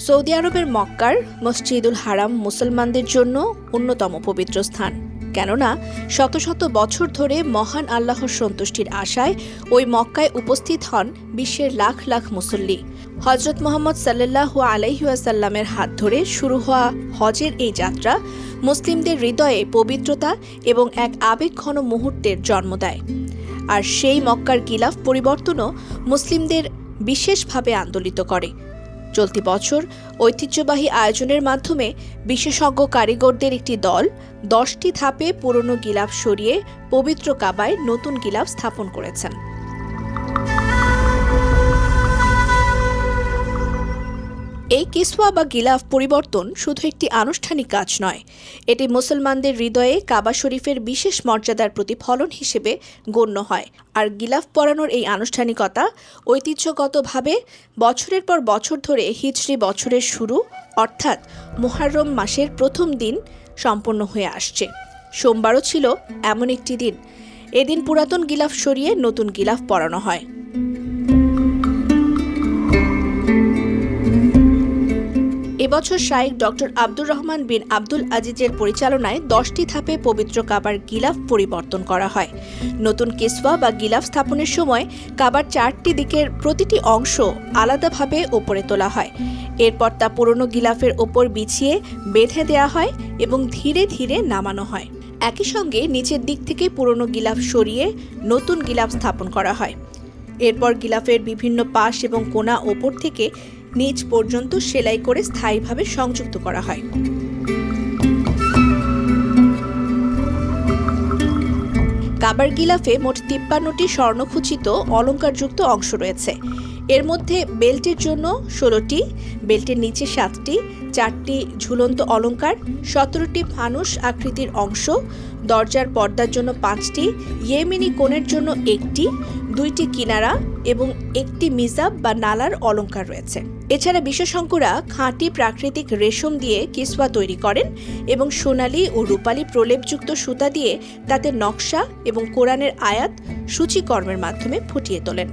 Saudi আরবের মক্কার মসজিদুল হারাম মুসলমানদের জন্য অন্যতম পবিত্র স্থান। কেননা শত শত বছর ধরে মহান আল্লাহর সন্তুষ্টির আশায় ওই মক্কায় উপস্থিত হন বিশ্বের লাখ লাখ মুসল্লি। হজরত মুহাম্মদ সাল্লাল্লাহু আলাইহি ওয়াসাল্লামের হাত ধরে শুরু হওয়া হজের এই যাত্রা মুসলিমদের হৃদয়ে পবিত্রতা এবং এক আবেগঘন মুহূর্তের জন্ম দেয়। আর সেই মক্কার গিলাফ পরিবর্তনও মুসলিমদের বিশেষভাবে আন্দোলিত করে। চলতি বছর ঐতিহ্যবাহী আয়োজনের মাধ্যমে বিশেষজ্ঞ কারিগরদের একটি দল 10টি ধাপে পুরনো গিলাফ সরিয়ে পবিত্র কাবায় নতুন গিলাফ স্থাপন করেছেন। এই কিসওয়া বা গিলাফ পরিবর্তন শুধু একটি আনুষ্ঠানিক কাজ নয়, এটি মুসলমানদের হৃদয়ে কাবা শরীফের বিশেষ মর্যাদার প্রতিফলন হিসেবে গণ্য হয়। আর গিলাফ পরানোর এই আনুষ্ঠানিকতা ঐতিহ্যগতভাবে বছরের পর বছর ধরে হিজরি বছরের শুরু অর্থাৎ মুহররম মাসের প্রথম দিন সম্পন্ন হয়ে আসছে। সোমবারও ছিল এমন একটি দিন। এদিন পুরাতন গিলাফ সরিয়ে নতুন গিলাফ পরানো হয়। এবছর শাইখ ডক্টর আব্দুর রহমান বিন আব্দুল আজিজের পরিচালনায় 10টি ধাপে পবিত্র কাবার গিলাফ পরিবর্তন করা হয়। নতুন কিসওয়া বা গিলাফ স্থাপনের সময় কাবার 4টি দিকের প্রতিটি অংশ আলাদাভাবে ওপরে তোলা হয়। এরপর তা পুরনো গিলাফের ওপর বিছিয়ে বেঁধে দেওয়া হয় এবং ধীরে ধীরে নামানো হয়। একই সঙ্গে নিচের দিক থেকে পুরনো গিলাফ সরিয়ে নতুন গিলাফ স্থাপন করা হয়। এরপর গিলাফের বিভিন্ন পাশ এবং কোণা ওপর থেকে নিচ পর্যন্ত সেলাই করে স্থায়ীভাবে সংযুক্ত করা হয়। কাবার গিলাফে মোট 53টি স্বর্ণখচিত অলংকারযুক্ত অংশ রয়েছে। এর মধ্যে বেল্টের জন্য 16টি, বেল্টের নিচে 7টি, 4টি ঝুলন্ত অলংকার, 17টি ফানুস আকৃতির অংশ, দরজার পর্দার জন্য 5টি, ইয়েমেনি কোণের জন্য 1টি, 2টি কিনারা এবং 1টি মিজাব বা নালার অলংকার রয়েছে। এছাড়া বিশেষজ্ঞরা খাঁটি প্রাকৃতিক রেশম দিয়ে কিসওয়া তৈরি করেন এবং সোনালী ও রূপালী প্রলেপযুক্ত সুতা দিয়ে তাতে নকশা এবং কোরআনের আয়াত সূচিকর্মের মাধ্যমে ফুটিয়ে তোলেন।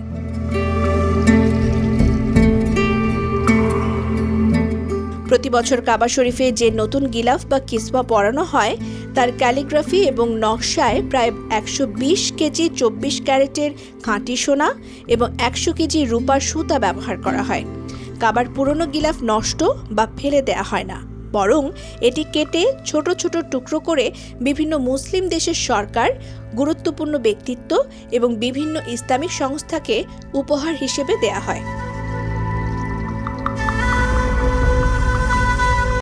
প্রতি বছর কাবা শরীফে যে নতুন গিলাফ বা কিসওয়া পরানো হয় তার ক্যালিগ্রাফি এবং নকশায় প্রায় 120 কেজি 24 ক্যারেটের খাঁটি সোনা এবং 100 কেজি রূপার সুতা ব্যবহার করা হয়। কাবার পুরনো গিলাফ নষ্ট বা ফেলে দেয়া হয় না, বরং এটি কেটে ছোট ছোট টুকরো করে বিভিন্ন মুসলিম দেশের সরকার, গুরুত্বপূর্ণ ব্যক্তিত্ব এবং বিভিন্ন ইসলামিক সংস্থাকে উপহার হিসেবে দেয়া হয়।